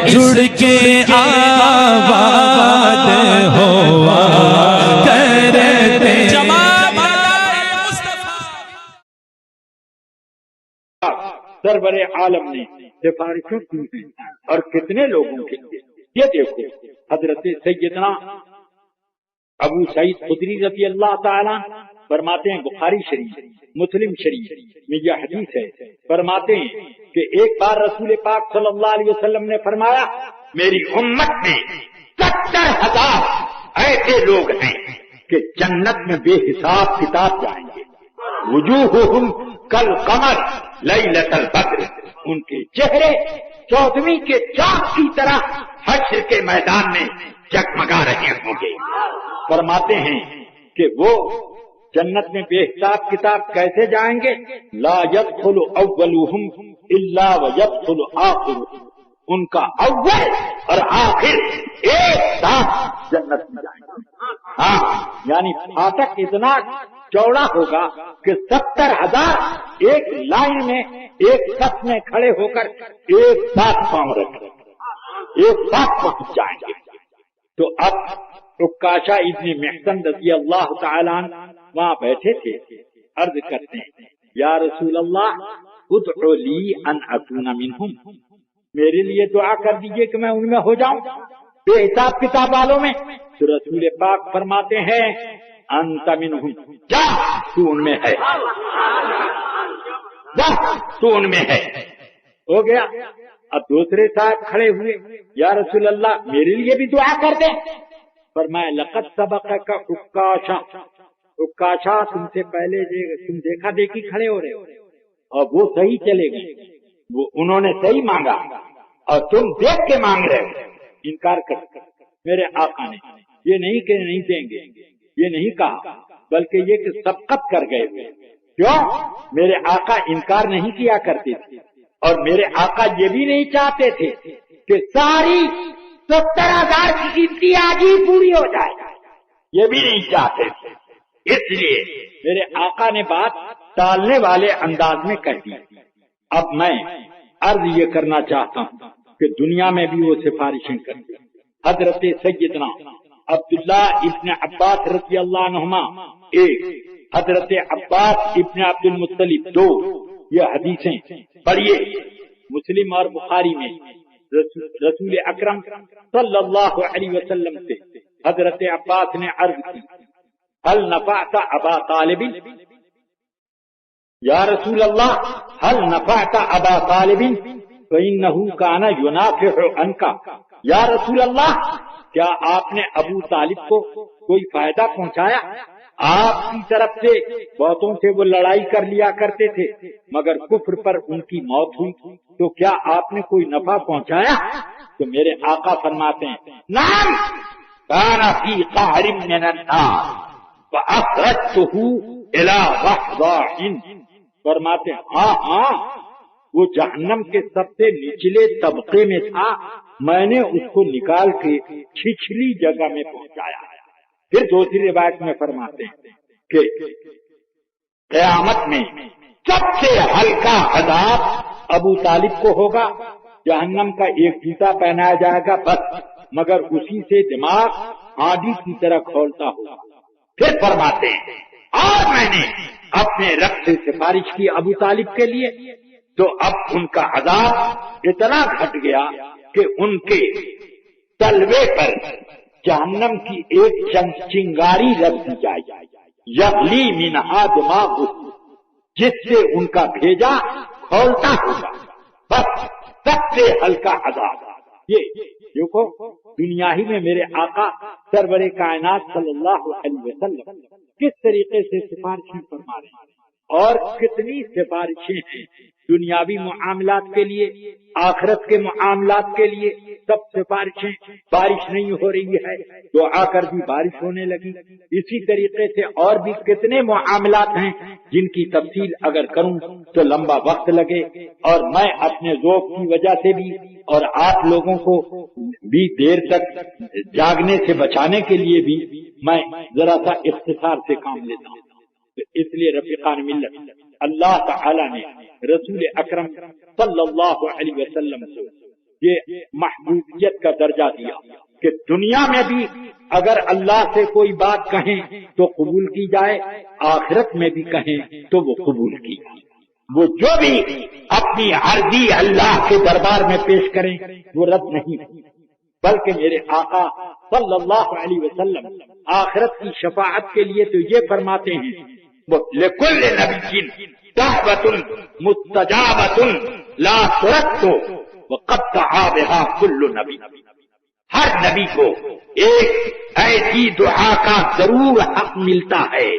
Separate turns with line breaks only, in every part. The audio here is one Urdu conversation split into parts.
جڑ کے آباد ہوا کرتے
سرور عالم نے سفارشوں کی ہیں اور کتنے لوگوں کے لیے. یہ دیکھو حضرت سیدنا ابو سعید خدری رضی اللہ تعالیٰ فرماتے ہیں، بخاری شریف مسلم شریف میں یہ حدیث ہے، فرماتے ہیں کہ ایک بار رسول پاک صلی اللہ علیہ وسلم نے فرمایا میری امت میں 70,000 ایسے لوگ ہیں کہ جنت میں بے حساب کتاب جائیں گے. وجوہہم کالقمر لیلۃ البدر، ان کے چہرے چودھویں کے چاند کی طرح حشر کے میدان میں جگمگا رہے ہوں گے. فرماتے ہیں کہ وہ جنت میں بے حساب کتاب کیسے جائیں گے؟ لا يدخل اولهم الا ويدخل آخرهم، ان کا اول اور آخر ایک ساتھ جنت میں جائیں گے. ہاں یعنی فاٹک اتنا چوڑا ہوگا کہ 70,000 ایک لائن میں ایک صف میں کھڑے ہو کر ایک ساتھ پاؤں رکھیں، ایک ساتھ پہنچ جائیں گے. تو اب عکاشہ ابن محصن رضی اللہ تعالیٰ عنہ وہاں بیٹھے تھے، عرض کرتے ہیں یا رسول اللہ ادعو لی ان اکون منہم، میرے لیے دعا کر دیجئے کہ میں ان میں ہو جاؤں، بے حساب کتاب والوں میں. تو رسول پاک فرماتے ہیں انت منہم، جا تو ان میں ہے، جا تو ان میں ہے. ہو گیا. اب دوسرے صاحب کھڑے ہوئے، یا رسول اللہ میرے لیے بھی دعا کر دیں. فرمایا لقد سبقک عکاشہ، عکاشہ تم سے پہلے تم دیکھا دیکھی کھڑے ہو رہے ہو اور وہ صحیح چلے گئے، وہ انہوں نے صحیح مانگا اور تم دیکھ کے مانگ رہے ہو. انکار کر میرے آقا نے یہ نہیں کہ نہیں دیں گے، یہ نہیں کہا، بلکہ یہ کہ سبقت کر گئے. کیوں؟ میرے آقا انکار نہیں کیا کرتے تھے اور میرے آقا یہ بھی نہیں چاہتے تھے کہ ساری 70,000 کی گنتی آج ہی پوری ہو جائے، یہ بھی نہیں چاہتے تھے. اس لیے میرے آقا نے بات ٹالنے والے انداز میں کہہ دی. اب میں عرض یہ کرنا چاہتا ہوں کہ دنیا میں بھی وہ سفارشیں کرتے. حضرت سیدنا عبداللہ ابن عباس رضی اللہ عنہما ایک، حضرت عباس ابن عبد المطلب دو. یہ حدیثیں پڑھیے مسلم اور بخاری میں. رسول اکرم صلی اللہ علیہ وسلم سے حضرت عباس نے عرض کی هل نفعت ابا طالب، یا رسول اللہ هل نفعت ابا طالب فإنه كان ينافع عنك، یا رسول اللہ کیا آپ نے ابو طالب کو کوئی فائدہ پہنچایا؟ آپ کی طرف سے بہتوں سے وہ لڑائی کر لیا کرتے تھے مگر کفر پر ان کی موت ہوئی، تو کیا آپ نے کوئی نفع پہنچایا؟ تو میرے آقا فرماتے ہیں نعم كان في قعر من النار فأخرجته إلى ضحضاح، فرماتے ہیں ہاں ہاں وہ جہنم کے سب سے نچلے طبقے میں تھا، میں نے اس کو نکال کے چھچلی جگہ میں پہنچایا. پھر دوسری روایت میں فرماتے ہیں کہ قیامت میں سب سے ہلکا عذاب ابو طالب کو ہوگا، جہنم کا ایک جوتا پہنایا جائے گا بس، مگر اسی سے دماغ آندھی کی طرح کھولتا ہوگا. پھر فرماتے ہیں اور میں نے اپنے رب سے سفارش کی ابو طالب کے لیے، تو اب ان کا عذاب اتنا گھٹ گیا کہ ان کے تلوے پر جہنم کی ایک چنگاری رکھ دی جائے، یغلی منہا دماغ، جس سے ان کا بھیجا کھولتا ہوگا. بس سب سے ہلکا عذاب. یہ دیکھو دنیا ہی میں میرے آقا سرور کائنات صلی اللہ علیہ وسلم کس طریقے سے سفارشیں فرما رہے ہیں اور کتنی سفارشیں ہیں دنیاوی معاملات کے لیے، آخرت کے معاملات کے لیے سب سفارشیں. بارش نہیں ہو رہی ہے تو آ کر بھی بارش ہونے لگی. اسی طریقے سے اور بھی کتنے معاملات ہیں جن کی تفصیل اگر کروں تو لمبا وقت لگے، اور میں اپنے ذوق کی وجہ سے بھی اور آپ لوگوں کو بھی دیر تک جاگنے سے بچانے کے لیے بھی میں ذرا سا اختصار سے کام لیتا ہوں. تو اس لیے رفیقان ملت اللہ تعالی نے رسول اکرم صلی اللہ علیہ وسلم کو یہ محبوبیت کا درجہ دیا کہ دنیا میں بھی اگر اللہ سے کوئی بات کہیں تو قبول کی جائے، آخرت میں بھی کہیں تو وہ قبول کی جائے۔ وہ جو بھی اپنی عرضی اللہ کے دربار میں پیش کریں وہ رد نہیں، بلکہ میرے آقا صلی اللہ علیہ وسلم آخرت کی شفاعت کے لیے تو یہ فرماتے ہیں لِكُلِّ نَبِيٍّ دَعْوَةٌ مُسْتَجَابَةٌ لَا تُرَدُّ وَقَدْ دَعَا بِهَا كُلُّ نَبِيٍّ۔ ہر نبی کو ایک ایسی دعا کا ضرور حق ملتا ہے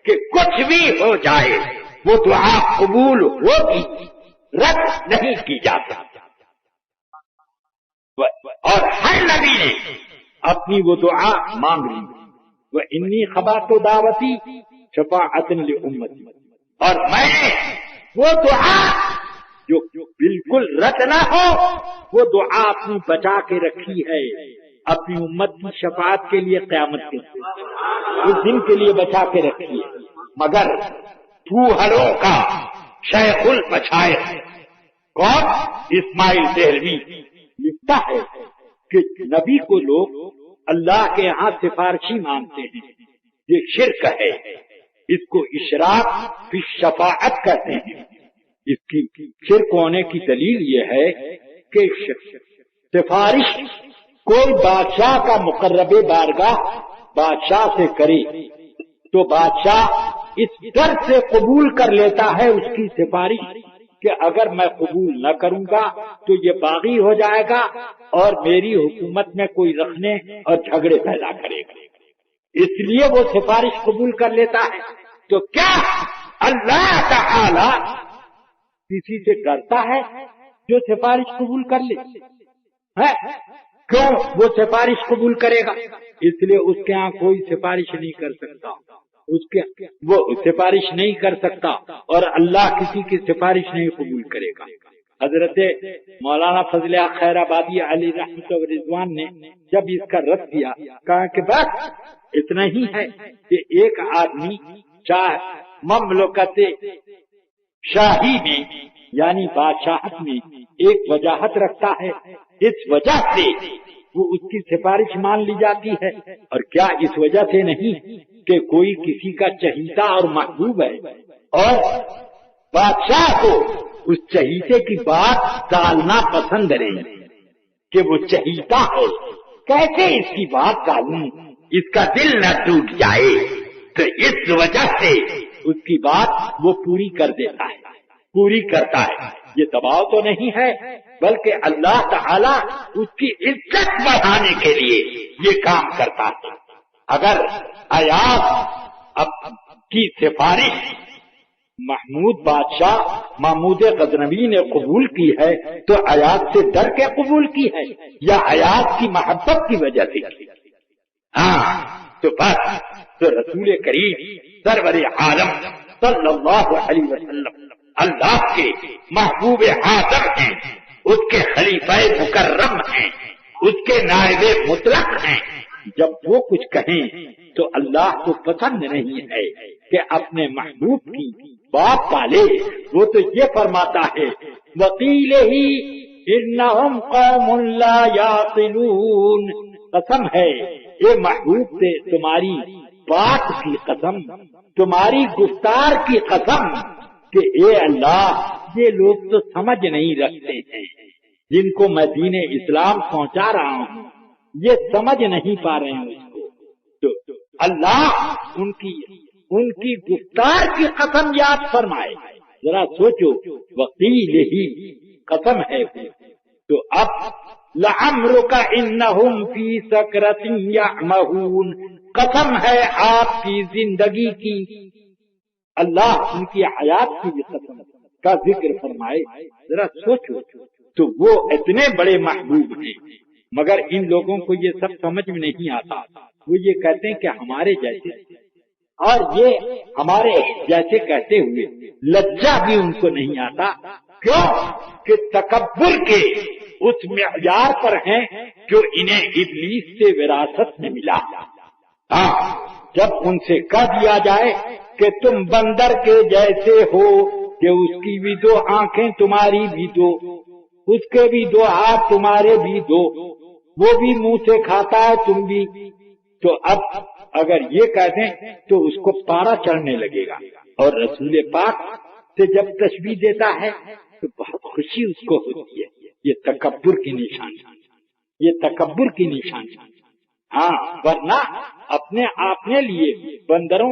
کہ کچھ بھی ہو جائے وہ دعا قبول ہوگی، رد نہیں کی جاتی، اور ہر نبی نے اپنی وہ دعا مانگ لی۔ وَإِنِّي خَبَرْتُ دعوتی شفاعۃ لِأُمَّتِی، اور میں نے وہ دعا جو بالکل رد نہ ہو وہ دعا اپنی بچا کے رکھی ہے اپنی امت کی شفاعت کے لیے، قیامت کے اس دن کے لیے بچا کے رکھی ہے۔ مگر پھوہڑوں کا شیخ المشائخ کون؟ اسماعیل دہلوی لکھتا ہے کہ نبی کو لوگ اللہ کے ہاں سفارشی مانتے ہیں، یہ شرک ہے، اس کو اشراک فی شفاعت کہتے ہیں۔ اس کی شرک ہونے کی دلیل یہ ہے کہ سفارش کوئی بادشاہ کا مقرب بارگاہ بادشاہ سے کرے تو بادشاہ اس ڈر سے قبول کر لیتا ہے اس کی سفارش کہ اگر میں قبول نہ کروں گا تو یہ باغی ہو جائے گا اور میری حکومت میں کوئی رکھنے اور جھگڑے پیدا کرے گا، اس لیے وہ سفارش قبول کر لیتا ہے۔ تو کیا اللہ تعالی کسی سے ڈرتا ہے جو سفارش قبول کر لے؟ کیوں وہ سفارش قبول کرے گا؟ اس لیے اس کے ہاں کوئی سفارش نہیں کر سکتا، وہ سفارش نہیں کر سکتا اور اللہ کسی کی سفارش نہیں قبول کرے گا۔ حضرت مولانا فضل خیر آبادی علی رحمت و رضوان نے جب اس کا رد کیا، کہا کہ بس اتنا ہی ہے کہ ایک آدمی مملکت شاہی میں یعنی بادشاہت میں ایک وجاہت رکھتا ہے، اس وجہ سے وہ اس کی سفارش مان لی جاتی ہے، اور کیا اس وجہ سے نہیں کہ کوئی کسی کا چہیتا اور محبوب ہے اور بادشاہ کو اس چہیتے کی بات ٹالنا پسند نہیں کہ وہ چہیتا ہے، کیسے اس کی بات ٹالوں، اس کا دل نہ ٹوٹ جائے، تو اس وجہ سے اس کی بات وہ پوری کر دیتا ہے، پوری کرتا ہے۔ یہ دباؤ تو نہیں ہے بلکہ اللہ تعالی اس کی عزت بڑھانے کے لیے یہ کام کرتا ہے۔ اگر ایاز کی سفارش محمود بادشاہ محمود غزنوی نے قبول کی ہے تو ایاز سے ڈر کے قبول کی ہے یا ایاز کی محبت کی وجہ سے؟ تو بس تو رسول کریم سرور عالم صلی اللہ علیہ وسلم اللہ کے محبوب اعظم ہیں، اس کے خلیفہ مکرم ہیں، اس کے نائب مطلق ہیں۔ جب وہ کچھ کہیں تو اللہ کو پسند نہیں ہے کہ اپنے محبوب کی بات پالے، وہ تو یہ فرماتا ہے وقیل ہی انہم قوم لا یعقلون، قسم ہے اے محبوب سے تمہاری بات کی قسم، تمہاری گفتار کی قسم کہ اے اللہ یہ لوگ تو سمجھ نہیں رکھتے ہیں، جن کو میں دین اسلام پہنچا رہا ہوں یہ سمجھ نہیں پا رہے ہیں اس کو، تو اللہ ان کی گفتار کی قسم یاد فرمائے۔ ذرا سوچو وقیل ہی قسم ہے، تو اب لعمرک انہم فی سکرۃ یعمہون، قسم ہے آپ کی زندگی کی، اللہ ان کی حیات کی بھی قسم کا ذکر فرمائے۔ ذرا سوچو تو وہ اتنے بڑے محبوب ہیں مگر ان لوگوں کو یہ سب سمجھ میں نہیں آتا، وہ یہ کہتے ہیں کہ ہمارے جیسے، اور یہ ہمارے جیسے کہتے ہوئے لجا بھی ان کو نہیں آتا، کیوں کہ تکبر کے اس معیار پر ہیں جو انہیں ابلیس سے وراثت میں ملا۔ جب ان سے کہہ دیا جائے کہ تم بندر کے جیسے ہو کہ اس کی بھی دو آنکھیں تمہاری بھی دو، اس کے بھی 2 ہاتھ تمہارے بھی 2، وہ بھی منہ سے کھاتا ہے تم بھی، تو اب اگر یہ کہہ دیں تو اس کو پارا چڑھنے لگے گا، اور رسول پاک سے جب تشبیہ دیتا ہے تو بہت خوشی اس کو ہوتی ہے۔ یہ تکبر کی نشانی، یہ تکبر کی نشانی۔ ہاں ورنہ اپنے آپ نے لیے بندروں